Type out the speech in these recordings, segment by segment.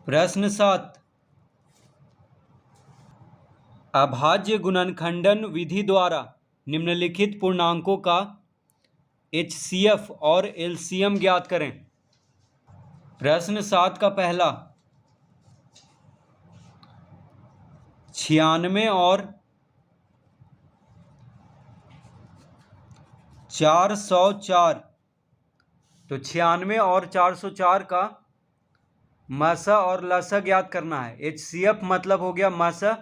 प्रश्न 7। अभाज्य गुणनखंडन विधि द्वारा निम्नलिखित पूर्णांकों का HCF और LCM ज्ञात करें। प्रश्न 7 का पहला 96 और 404। तो 96 और 404 का मसा और लसा ज्ञात करना है। HCF मतलब हो गया मसा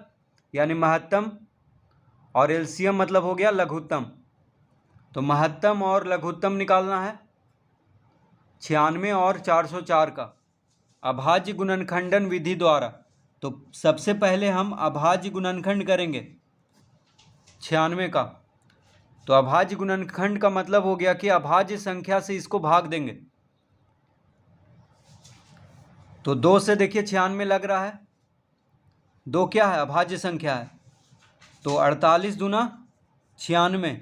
यानी महत्तम और LCM मतलब हो गया लघुत्तम। तो महत्तम और लघुत्तम निकालना है 96 और 404 का अभाज्य गुणनखंडन विधि द्वारा। तो सबसे पहले हम अभाज्य गुणनखंड करेंगे 96 का। तो अभाज्य गुणनखंड का मतलब हो गया कि अभाज्य संख्या से इसको भाग देंगे। तो 2 से देखिए 96 लग रहा है, 2 क्या है अभाज्य संख्या है। तो 48 दूना 96,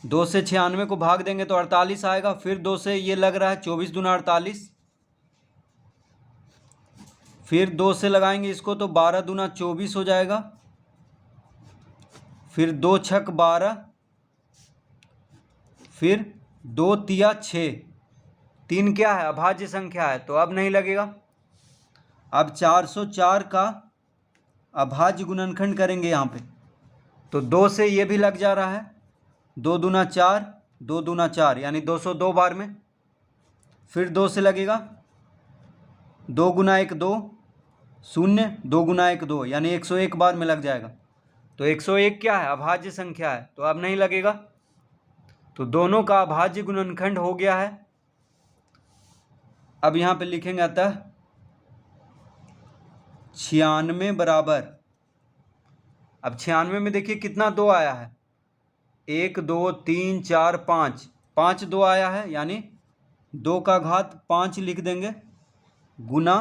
2 से 96 को भाग देंगे तो 48 आएगा। फिर 2 से ये लग रहा है 24 दूना 48, फिर 2 से लगाएंगे इसको तो 12 दूना 24 हो जाएगा। फिर 2 छक 12, फिर 2 तिया 6। 3 क्या है अभाज्य संख्या है तो अब नहीं लगेगा। अब 404 का अभाज्य गुणनखंड करेंगे यहाँ पे। तो 2 से ये भी लग जा रहा है, 2 दूना 4, 2 दूना 4 यानी 202 बार में। फिर 2 से लगेगा 2 गुना 1 2, 0, 2 गुना 1 2 यानी 101 बार में लग जाएगा। तो 101 क्या है अभाज्य संख्या है तो अब नहीं लगेगा। तो दोनों का अभाज्य गुणनखंड हो गया है। अब यहाँ पे लिखेंगे अतः 96 बराबर, अब 96 में देखिए कितना 2 आया है, 1 2 3 4 5, 5 2 आया है यानी 2 का घात 5 लिख देंगे गुना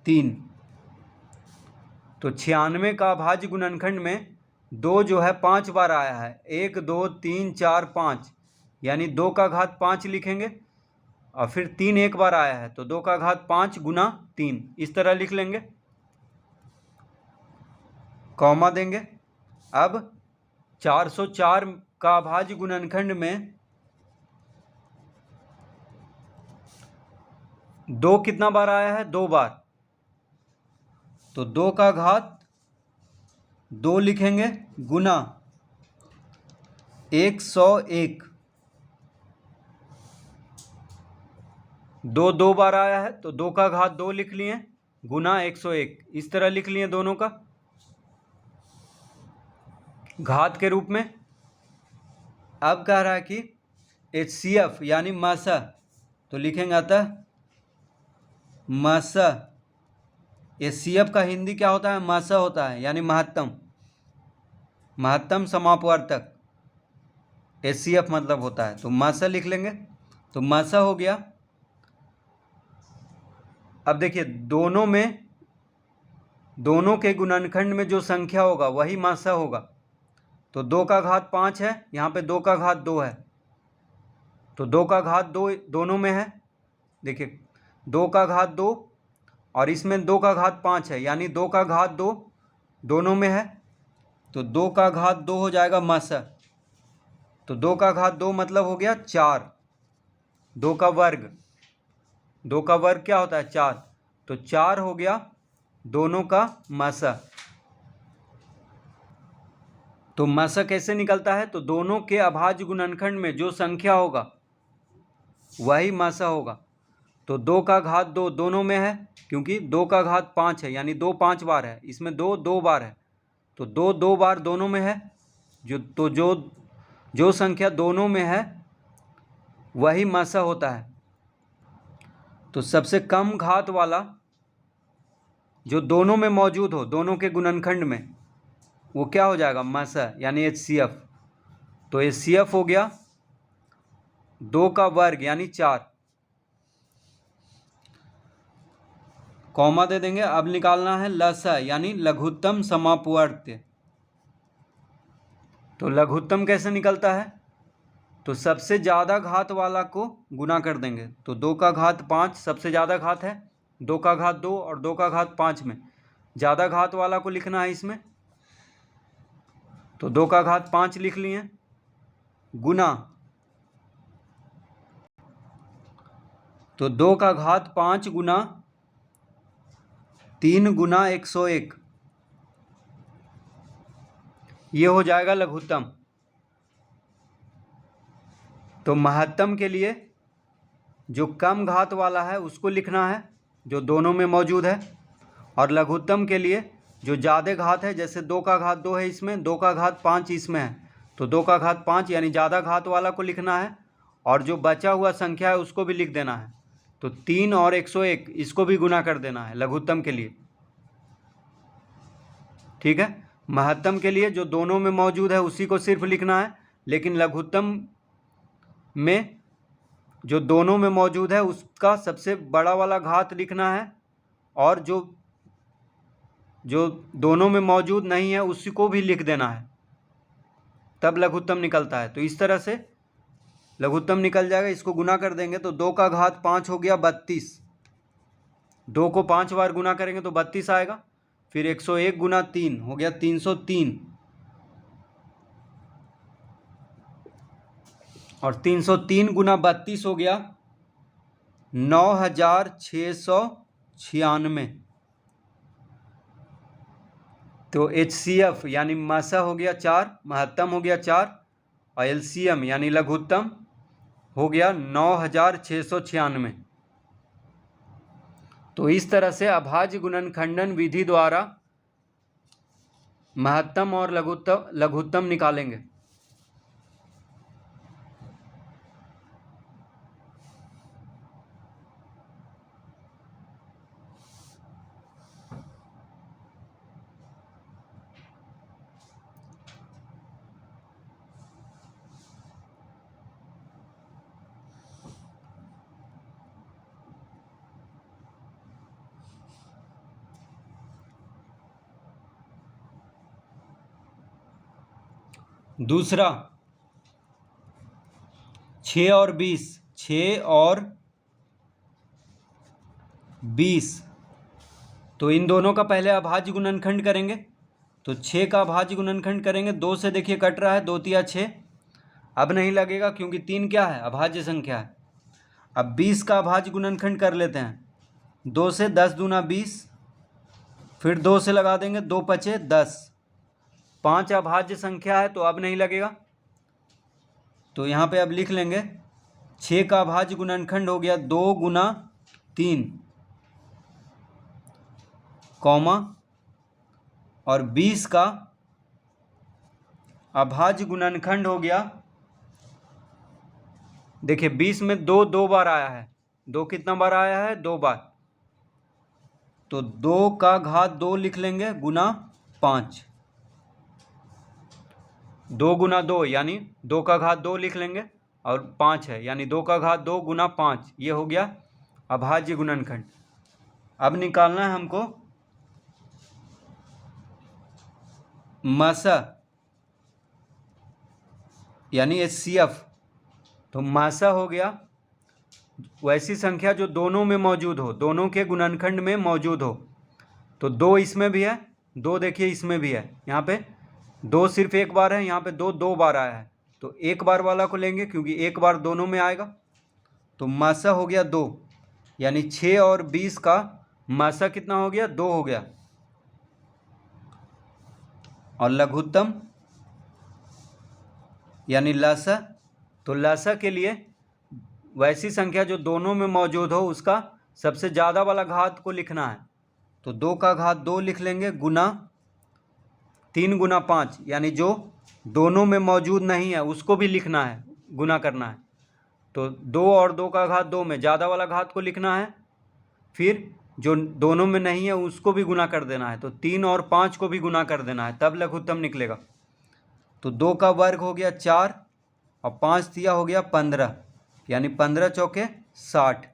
3। तो 96 का अभाज्य गुणनखंड में 2 जो है 5 बार आया है, 1 2 3 4 5 यानी 2 का घात 5 लिखेंगे और फिर 3 एक बार आया है तो 2 का घात 5 गुना 3 इस तरह लिख लेंगे, कॉमा देंगे। अब 404 का अभाज्य गुणनखंड में 2 कितना बार आया है 2 बार, तो 2 का घात 2 लिखेंगे गुना 101। 2 2 बार आया है तो 2 का घात 2 लिख लिए गुना 101 इस तरह लिख लिए दोनों का घात के रूप में। अब कह रहा है कि HCF यानी मसा, तो लिखेंगे अतः मसा। HCF का हिंदी क्या होता है मसा होता है यानी महत्तम, महत्तम समापवर्तक HCF मतलब होता है। तो मसा लिख लेंगे, तो मसा हो गया। अब देखिए दोनों के गुणनखंड में जो संख्या होगा वही मसा होगा। तो 2 का घात 5 है, यहाँ पे 2 का घात 2 है, तो 2 का घात 2 दोनों में है। देखिए 2 का घात 2 और इसमें 2 का घात 5 है यानी 2 का घात 2 दोनों में है। तो 2 का घात 2 हो जाएगा मसा। तो 2 का घात 2 मतलब हो गया 4, 2 का वर्ग, 2 का वर्ग क्या होता है 4, तो 4 हो गया दोनों का मसा। तो मसा कैसे निकलता है, तो दोनों के अभाज्य गुणनखंड में जो संख्या होगा वही मसा होगा। तो 2 का घात 2 दोनों में है क्योंकि 2 का घात 5 है यानी 2 5 बार है, इसमें 2 2 बार है, तो 2 2 बार दोनों में है। जो संख्या दोनों में है वही मसा होता है। तो सबसे कम घात वाला जो दोनों में मौजूद हो, दोनों के गुणनखंड में, वो क्या हो जाएगा मसा यानी HCF। तो HCF हो गया 2 का वर्ग यानी 4, कॉमा दे देंगे। अब निकालना है लसा यानी लघुत्तम समापवर्त्य। तो लघुत्तम कैसे निकलता है, तो सबसे ज़्यादा घात वाला को गुना कर देंगे। तो 2 का घात 5 सबसे ज़्यादा घात है, 2 का घात 2 और 2 का घात 5 में ज़्यादा घात वाला को लिखना है इसमें, तो 2 का घात 5 लिख लिए, गुना, तो 2 का घात 5 गुना 3 गुना 101, ये हो जाएगा लघुत्तम। तो महत्तम के लिए जो कम घात वाला है उसको लिखना है जो दोनों में मौजूद है, और लघुत्तम के लिए जो ज़्यादा घात है, जैसे 2 का घात 2 है इसमें, 2 का घात 5 इसमें है, तो 2 का घात 5 यानी ज़्यादा घात वाला को लिखना है, और जो बचा हुआ संख्या है उसको भी लिख देना है। तो 3 और 101 इसको भी गुना कर देना है लघुत्तम के लिए, ठीक है। महत्तम के लिए जो दोनों में मौजूद है उसी को सिर्फ लिखना है, लेकिन लघुत्तम में जो दोनों में मौजूद है उसका सबसे बड़ा वाला घात लिखना है, और जो दोनों में मौजूद नहीं है उसी को भी लिख देना है, तब लघुत्तम निकलता है। तो इस तरह से लघुत्तम निकल जाएगा। इसको गुना कर देंगे तो 2 का घात 5 हो गया 32, 2 को 5 बार गुना करेंगे तो 32 आएगा। फिर 101 गुना 3 हो गया 303, और 303 गुना 32 हो गया 9696। तो HCF यानी मसा हो गया 4, महत्तम हो गया 4, और LCM यानी लघुत्तम हो गया 9696। तो इस तरह से अभाज्य गुणनखंडन विधि द्वारा महत्तम और लघुत्तम निकालेंगे। दूसरा 6 और 20, 6 और 20, तो इन दोनों का पहले अभाज्य गुणनखंड करेंगे। तो 6 का अभाज्य गुणनखंड करेंगे, 2 से देखिए कट रहा है, 2 तिया 6, अब नहीं लगेगा क्योंकि 3 क्या है, अभाज्य संख्या है। अब 20 का अभाज्य गुणनखंड कर लेते हैं, 2 से 10 दूना 20, फिर 2 से लगा देंगे, 2 पचे 10, 5 अभाज्य संख्या है तो अब नहीं लगेगा। तो यहाँ पे अब लिख लेंगे 6 का अभाज्य गुणनखंड हो गया 2 गुना 3, कॉमा, और 20 का अभाज्य गुणनखंड हो गया, देखिए 20 में 2 2 बार आया है, 2 कितना बार आया है, 2 बार, तो 2 का घात 2 लिख लेंगे गुना 5, 2 गुना 2 यानी 2 का घात 2 लिख लेंगे, और 5 है यानी 2 का घात 2 गुना 5, ये हो गया अभाज्य गुणनखंड। अब निकालना है हमको मसा यानी HCF। तो मासा हो गया वैसी संख्या जो दोनों में मौजूद हो, दोनों के गुणनखंड में मौजूद हो। तो 2 इसमें भी है, 2 देखिए इसमें भी है, यहाँ पे 2 सिर्फ एक बार है, यहाँ पे 2 2 बार आया है, तो एक बार वाला को लेंगे क्योंकि एक बार दोनों में आएगा। तो मासा हो गया 2, यानी 6 और 20 का मासा कितना हो गया, 2 हो गया। और लघुत्तम यानी लसा, तो लसा के लिए वैसी संख्या जो दोनों में मौजूद हो उसका सबसे ज़्यादा वाला घात को लिखना है। तो 2 का घात 2 लिख लेंगे गुना 3 गुना 5, यानी जो दोनों में मौजूद नहीं है उसको भी लिखना है, गुना करना है। तो 2 और 2 का घात 2 में ज़्यादा वाला घात को लिखना है, फिर जो दोनों में नहीं है उसको भी गुना कर देना है। तो 3 और 5 को भी गुना कर देना है, तब लघुत्तम निकलेगा। तो 2 का वर्ग हो गया 4, और 5 तिया हो गया 15, यानी 15 चौके 60।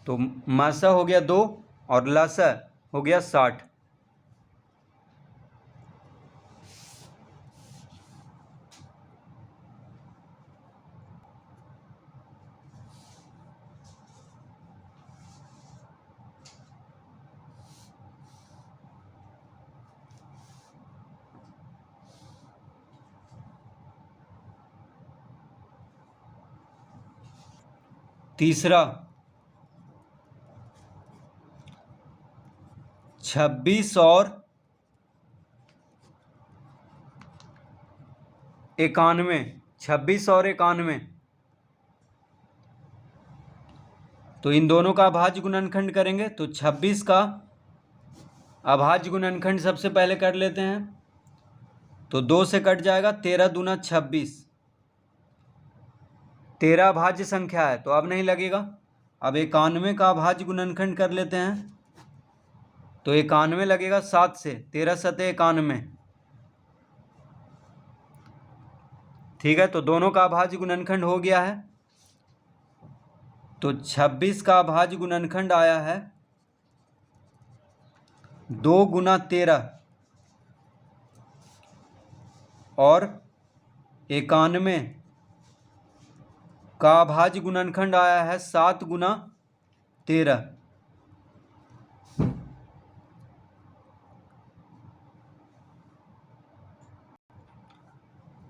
तो मासा हो गया 2 और लसा हो गया 60। तीसरा 26 और 91, 26 और 91, तो इन दोनों का अभाज्य गुणनखंड करेंगे। तो 26 का अभाज्य गुणनखंड सबसे पहले कर लेते हैं। तो 2 से कट जाएगा, 13 दूना 26, 13 अभाज्य संख्या है तो अब नहीं लगेगा। अब 91 का अभाज्य गुणनखंड कर लेते हैं। तो 91 लगेगा 7 से, 13 सते 91, ठीक है। तो दोनों का अभाज्य गुणनखंड हो गया है। तो 26 का अभाज्य गुणनखंड आया है 2 गुना 13 और 91 का अभाज्य गुणनखंड आया है 7 गुना 13।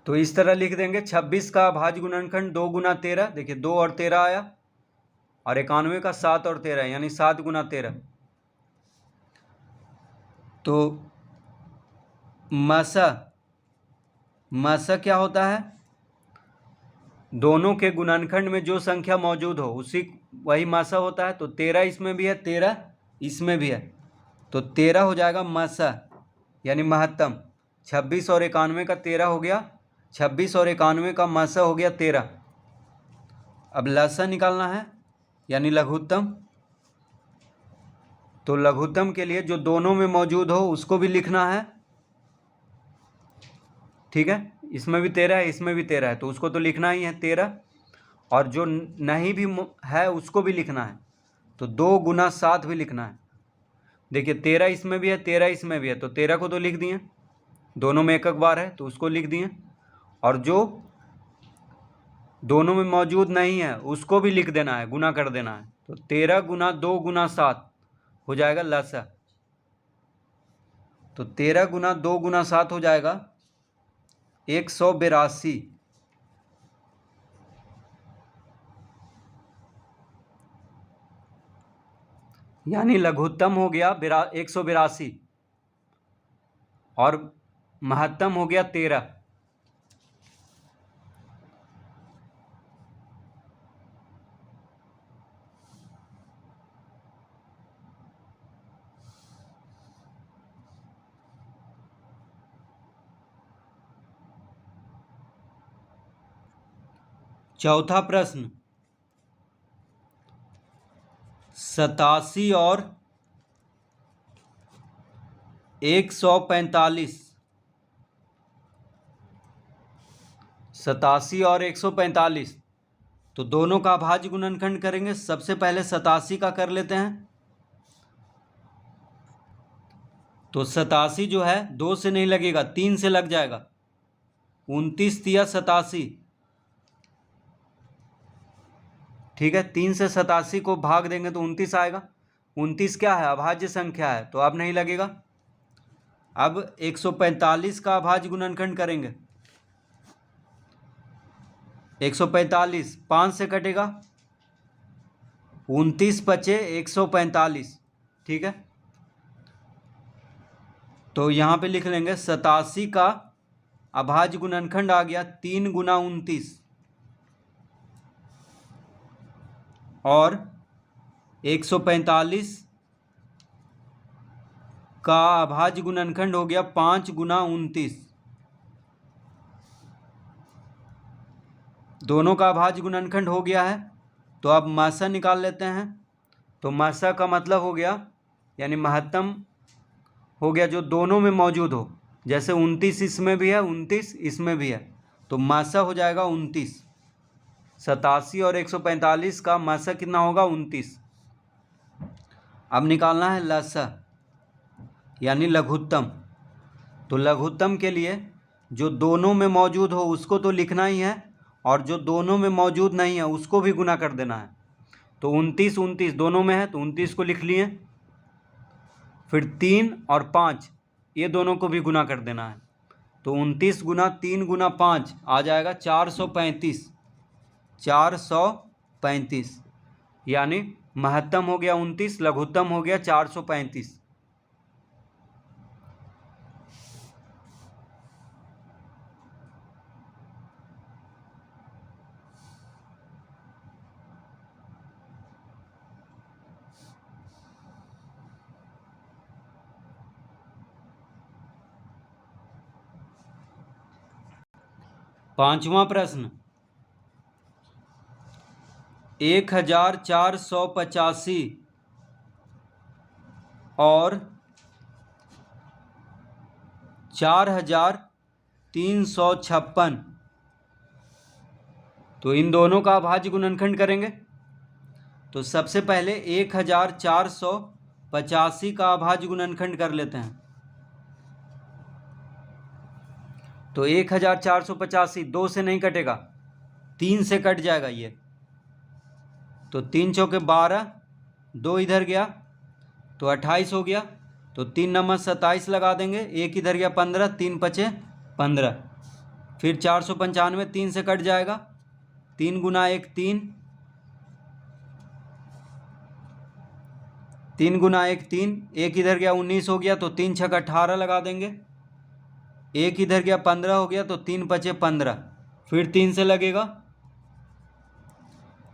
तो इस तरह लिख देंगे 26 का अभाज्य गुणनखंड 2 गुना 13, देखिए 2 और 13 आया, और 91 का 7 और 13 यानी 7 गुना 13। तो मसा क्या होता है? दोनों के गुणनखंड में जो संख्या मौजूद हो उसी वही मसा होता है। तो 13 इसमें भी है, 13 इसमें भी है, तो 13 हो जाएगा मसा यानी महत्तम। 26 और 91 का 13 हो गया, 26 और 91 का मसा हो गया 13। अब लसा निकालना है यानी लघुत्तम। तो लघुत्तम के लिए जो दोनों में मौजूद हो उसको भी लिखना है, ठीक है। इसमें भी 13 है, इसमें भी 13 है, तो उसको तो लिखना ही है 13, और जो नहीं भी है उसको भी लिखना है। तो 2 गुना 7 भी लिखना है। देखिए 13 इसमें भी है, 13 इसमें भी है, तो 13 को तो लिख दिए, दोनों में एक एक बार है तो उसको लिख दिए, और जो दोनों में मौजूद नहीं है उसको भी लिख देना है, गुना कर देना है। तो 13 गुना 2 गुना 7 हो जाएगा लसा। तो 13 गुना 2 गुना 7 हो जाएगा 182, यानी लघुत्तम हो गया 182 और महत्तम हो गया 13। चौथा प्रश्न 87 और 145, 87 और 145, तो दोनों का अभाज्य गुणनखंड करेंगे। सबसे पहले 87 का कर लेते हैं। तो 87 जो है 2 से नहीं लगेगा, 3 से लग जाएगा। 29 तिया 87, ठीक है। 3 से 87 को भाग देंगे तो 29 आएगा। 29 क्या है? अभाज्य संख्या है, तो अब नहीं लगेगा। अब 145 का अभाज्य गुणनखंड करेंगे। 145 5 से कटेगा, 29 बचे 145, ठीक है। तो यहाँ पे लिख लेंगे 87 का अभाज्य गुणनखंड आ गया 3 गुना 29, और 145 का अभाज्य गुणनखंड हो गया 5 गुना 29। दोनों का अभाज्य गुणनखंड हो गया है, तो अब मासा निकाल लेते हैं। तो मासा का मतलब हो गया यानी महत्तम हो गया जो दोनों में मौजूद हो। जैसे 29 इसमें भी है, 29 इसमें भी है, तो मासा हो जाएगा 29। 87 और 145 का मासा कितना होगा? 29। अब निकालना है लसा यानी लघुत्तम। तो लघुत्तम के लिए जो दोनों में मौजूद हो उसको तो लिखना ही है, और जो दोनों में मौजूद नहीं है उसको भी गुना कर देना है। तो 29 29 दोनों में है, तो 29 को लिख लिए। फिर 3 और 5 ये दोनों को भी गुना कर देना है। तो 29 गुना 3 गुना 5 आ जाएगा 435, 435। यानी महत्तम हो गया 29, लघुत्तम हो गया 435। पांचवा प्रश्न, 1485 और 4356, तो इन दोनों का अभाज्य गुणनखंड करेंगे। तो सबसे पहले 1485 का अभाज्य गुणनखंड कर लेते हैं। तो 1485 2 से नहीं कटेगा, 3 से कट जाएगा ये। तो 3 चौके 12, 2 इधर गया तो 28 हो गया। तो 3 नंबर 27 लगा देंगे, 1 इधर गया 15, 3 पचे 15। फिर 495 3 से कट जाएगा, 3 गुना 1 3, 3 गुना 1 3, 1 इधर गया 19 हो गया। तो 3 छक 18 लगा देंगे, 1 इधर गया 15 हो गया। तो 3 पचे 15, फिर 3 से लगेगा,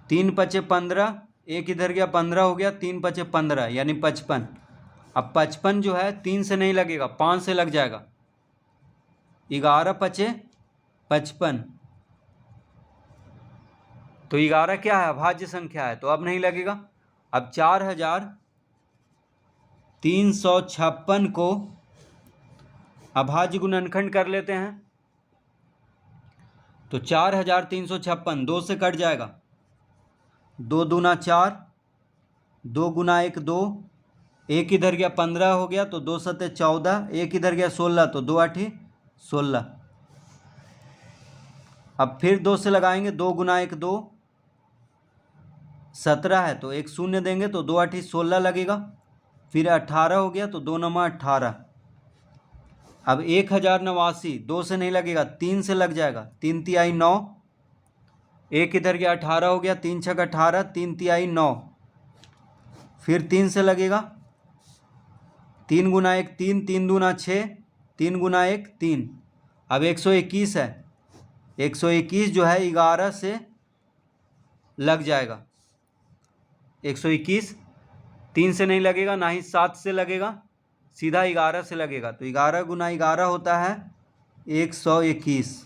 3 पचे 15, 1 इधर गया 15 हो गया। 3 पचे 15 यानी 55। अब 55 जो है 3 से नहीं लगेगा, 5 से लग जाएगा। 11 पचे 55, तो 11 क्या है, अभाज्य संख्या है, तो अब नहीं लगेगा। अब 4356 को अभाज्य गुणनखंड कर लेते हैं। तो 4356 2 से कट जाएगा, 2 दूना 4, 2 गुना 1 2, 1 इधर गया 15 हो गया। तो 2 सत्ते 14, 1 इधर गया 16, तो 2 आठी 16। अब फिर 2 से लगाएंगे, 2 गुना 1 2, 17 है तो 1 शून्य देंगे, तो 2 आठी 16 लगेगा। फिर 18 हो गया, तो 2 नंबर 18। अब 1089 2 से नहीं लगेगा, 3 से लग जाएगा, 3 तिहाई 9, 1 इधर गया 18 हो गया, 3 छक 18, 3 तिहाई 9। फिर 3 से लगेगा, 3 गुना 1 3, 3 दूना 6, 3 गुना 1 3। अब 121 है, 121 जो है 11 से लग जाएगा। 121 3 से नहीं लगेगा, ना ही 7 से लगेगा, सीधा 11 से लगेगा। तो 11 गुना 11 होता है 121।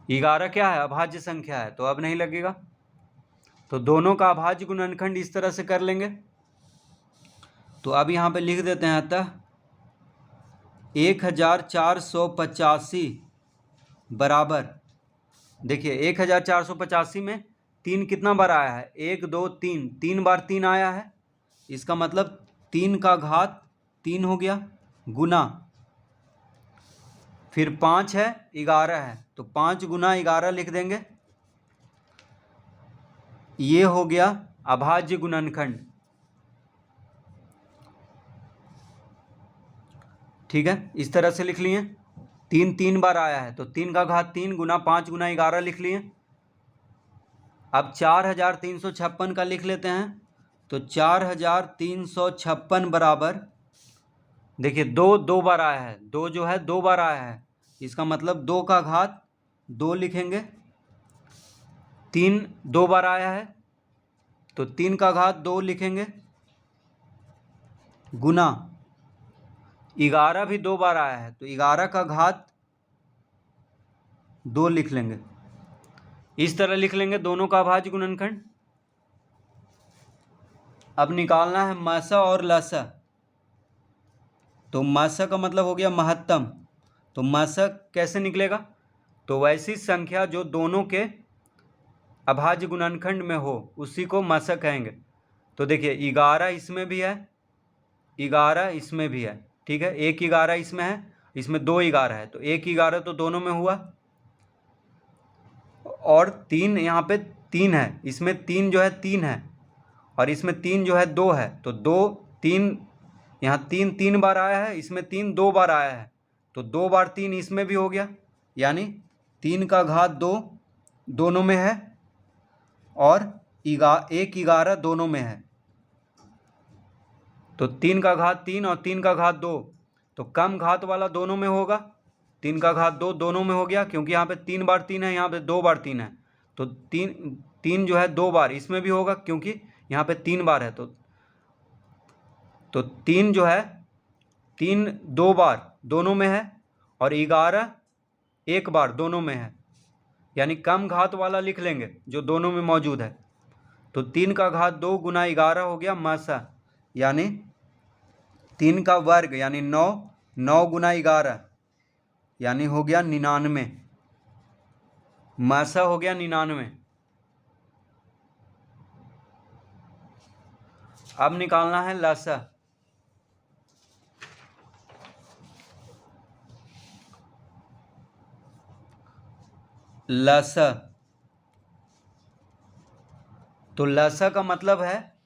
11 क्या है, अभाज्य संख्या है, तो अब नहीं लगेगा। तो दोनों का अभाज्य गुणनखंड इस तरह से कर लेंगे। तो अब यहाँ पे लिख देते हैं, अतः 1485 बराबर, देखिए 1485 में 3 कितना बार आया है, 1 2 3, 3 बार 3 आया है। इसका मतलब 3 का घात 3 हो गया, गुना फिर 5 है 11 है, तो 5 गुना 11 लिख देंगे। ये हो गया अभाज्य गुणनखंड। ठीक है, इस तरह से लिख लिए। 3 3 बार आया है, तो 3 का घात 3 गुना 5 गुना 11 लिख लिए। अब 4356 का लिख लेते हैं। तो 4356 बराबर, देखिए 2 2 बार आया है, 2 जो है 2 बार आया है, इसका मतलब 2 का घात 2 लिखेंगे। 3 2 बार आया है, तो 3 का घात 2 लिखेंगे, गुना 11 भी 2 बार आया है, तो 11 का घात 2 लिख लेंगे। इस तरह लिख लेंगे दोनों का अभाज्य गुणनखंड। अब निकालना है मसा और लसा। तो मसा का मतलब हो गया महत्तम, तो मसा कैसे निकलेगा, तो वैसी संख्या जो दोनों के अभाज्य गुणनखंड में हो उसी को मसा कहेंगे। तो देखिए 11 इसमें भी है, 11 इसमें भी है, ठीक है। 1 11 इसमें है, इसमें 2 11 है, तो 1 11 तो दोनों में हुआ। और 3 यहाँ पे 3 है, इसमें 3 जो है 3 है, और इसमें 3 जो है 2 है, तो 2 3 यहाँ 3 3 बार आया है, इसमें 3 2 बार आया है, तो 2 बार 3 इसमें भी हो गया, यानी 3 का घात 2 दोनों में है। और 1 11 दोनों में है, तो 3 का घात 3 और 3 का घात 2, तो कम घात वाला दोनों में होगा। 3 का घात 2 दोनों में हो गया, क्योंकि यहाँ पे 3 बार 3 है, यहाँ पे 2 बार 3 है, तो 3 जो है 2 बार इसमें भी होगा, क्योंकि यहाँ पे 3 बार है, तो 3 जो है 3 2 बार दोनों में है, और 11 1 बार दोनों में है, यानी कम घात वाला लिख लेंगे जो दोनों में मौजूद है। तो 3 का घात 2 गुना 11 हो गया मासा, यानी 3 का वर्ग यानी 9, 9 गुना 11 यानी हो गया 99, मासा हो गया 99। अब निकालना है लसा। लसा, तो लसा का मतलब है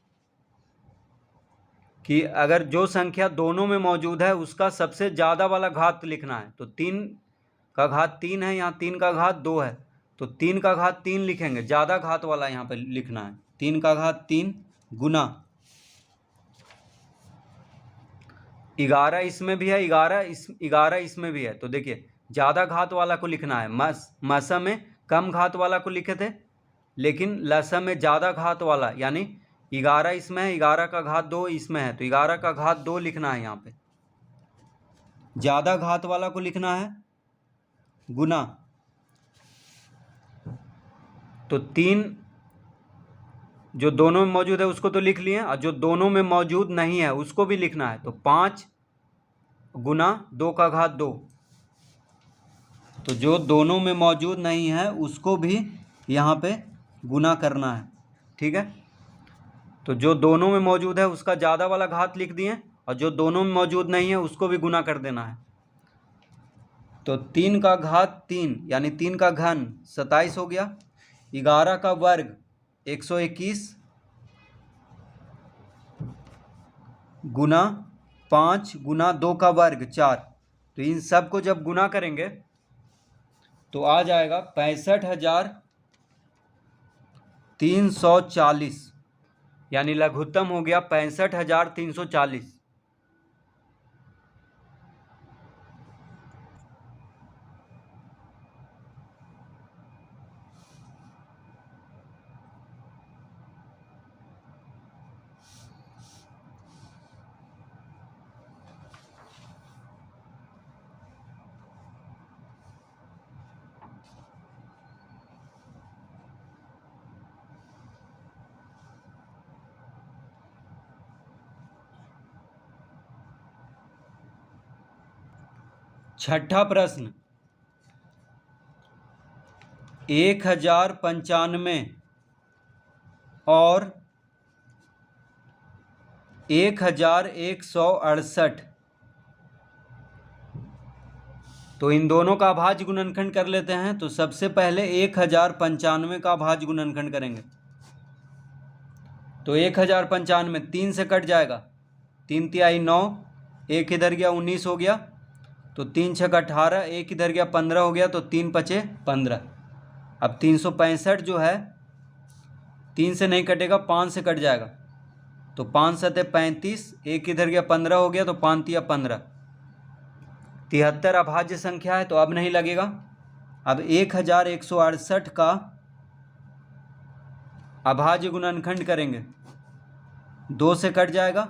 कि अगर जो संख्या दोनों में मौजूद है उसका सबसे ज़्यादा वाला घात लिखना है। तो 3 का घात 3 है, यहाँ 3 का घात 2 है, तो 3 का घात 3 लिखेंगे, ज़्यादा घात वाला यहाँ पे लिखना है। 3 का घात 3 गुना 11 इसमें भी है, 11 इसमें भी है, तो देखिए ज़्यादा घात वाला को लिखना है। मसा में कम घात वाला को लिखे थे, लेकिन लसा में ज़्यादा घात वाला, यानी 11 इसमें है, 11 का घात 2 इसमें है, तो 11 का घात 2 लिखना है। यहाँ पे ज़्यादा घात वाला को लिखना है गुना, तो 3 जो दोनों में मौजूद है उसको तो लिख लिए, और जो दोनों में मौजूद नहीं है उसको भी लिखना है। तो 5 गुना 2 का घात 2, तो जो दोनों में मौजूद नहीं है उसको भी यहाँ पे गुना करना है, ठीक है। तो जो दोनों में मौजूद है उसका ज़्यादा वाला घात लिख दिए, और जो दोनों में मौजूद नहीं है उसको भी गुना कर देना है। तो 3 का घात 3 यानी 3 का घन 27 हो गया, 11 का वर्ग 121 गुना 5 गुना 2 का वर्ग 4, तो इन सब को जब गुना करेंगे तो आ जाएगा 65,340, यानी लघुत्तम हो गया 65,340। छठा प्रश्न, 1095 और 1168, तो इन दोनों का भाज्य गुणनखंड कर लेते हैं। तो सबसे पहले 1095 का भाज्य गुणनखंड करेंगे, तो 1095 3 से कट जाएगा, 3 तिहाई 9, 1 इधर गया 19 हो गया, तो 3 छक 18, 1 इधर गया 15 हो गया, तो 3 पचे 15। अब 365 जो है 3 से नहीं कटेगा, 5 से कट जाएगा, तो 5 सते 35, 1 इधर गया 15 हो गया, तो 5 तिया 15। 73 अभाज्य संख्या है, तो अब नहीं लगेगा। अब 1168 का अभाज्य गुणनखंड करेंगे, 2 से कट जाएगा,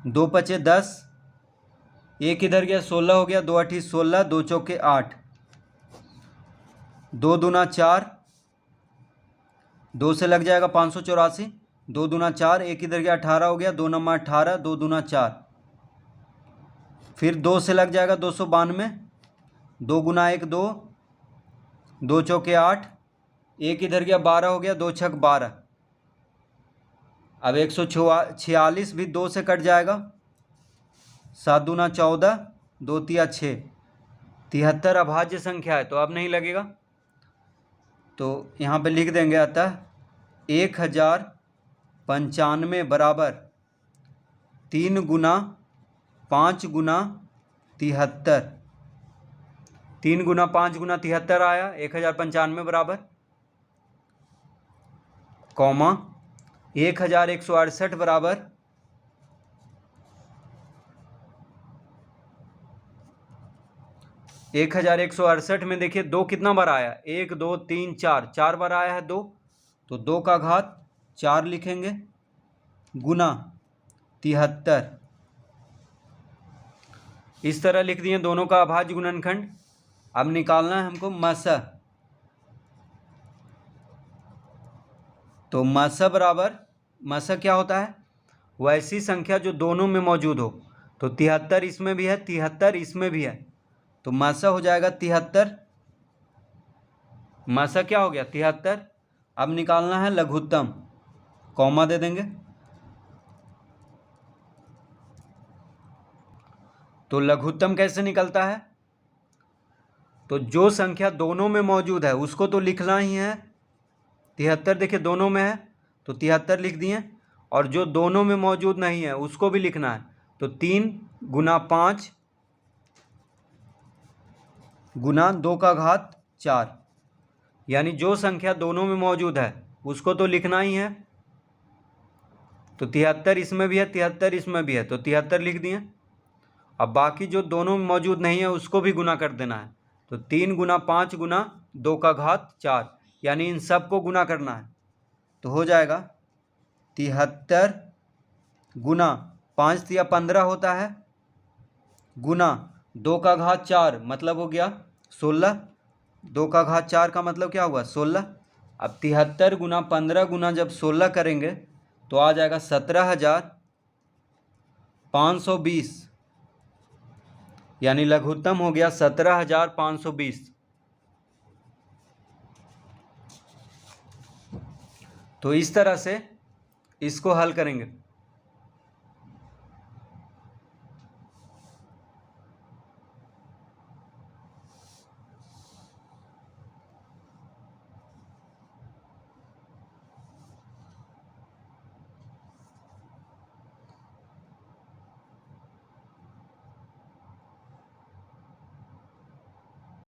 2 पचे 10, 1 इधर गया 16 हो गया, 2 अठी 16, 2 चौके 8, 2 दूना 4, 2 से लग जाएगा 584, 2 दूना 4, 1 इधर गया 18 हो गया, 2 नमा 18, 2 दूना 4, फिर 2 से लग जाएगा 292, 2 गुना 1 2, 2 चौके 8, 1 इधर गया 12 हो गया, 2 छक 12। अब 146 भी 2 से कट जाएगा, 7 दूना 14, 2 तिया 6। 73 अभाज्य संख्या है, तो अब नहीं लगेगा, तो यहाँ पे लिख देंगे, अतः 1095 बराबर 3 गुना 5 गुना 73, 3 गुना 5 गुना 73 आया 1095 बराबर कॉमा 1168 बराबर 1168 में देखिए 2 कितना बार आया, 1 2 3 4, 4 बार आया है 2, तो 2 का घात 4 लिखेंगे गुना 73। इस तरह लिख दिए दोनों का अभाज्य गुणनखंड। अब निकालना है हमको मसा। तो मसा बराबर, मसा क्या होता है, वैसी संख्या जो दोनों में मौजूद हो। तो 73 इसमें भी है, 73 इसमें भी है, तो मसा हो जाएगा 73। मसा क्या हो गया 73। अब निकालना है लघुत्तम, कॉमा दे देंगे। तो लघुत्तम कैसे निकलता है, तो जो संख्या दोनों में मौजूद है उसको तो लिखना ही है। 73 देखिए दोनों में है तो 73 लिख दिए, और जो दोनों में मौजूद नहीं है उसको भी लिखना है। तो 3 गुना 5 गुना 2 का घात 4, यानी जो संख्या दोनों में मौजूद है उसको तो लिखना ही है। तो 73 इसमें भी है, 73 इसमें भी है, तो 73 लिख दिए। अब बाकी जो दोनों में मौजूद नहीं है उसको भी गुना कर देना है। तो 3 गुना 5 गुना 2 का घात 4, यानी इन सब को गुना करना है। तो हो जाएगा 73 गुना 5 तिया 15 होता है, गुना 2 का घात 4 मतलब हो गया 16। 2 का घात 4 का मतलब क्या हुआ 16। अब 73 गुना 15 गुना जब 16 करेंगे तो आ जाएगा 17,520, यानी लघुत्तम हो गया 17,520। तो इस तरह से इसको हल करेंगे।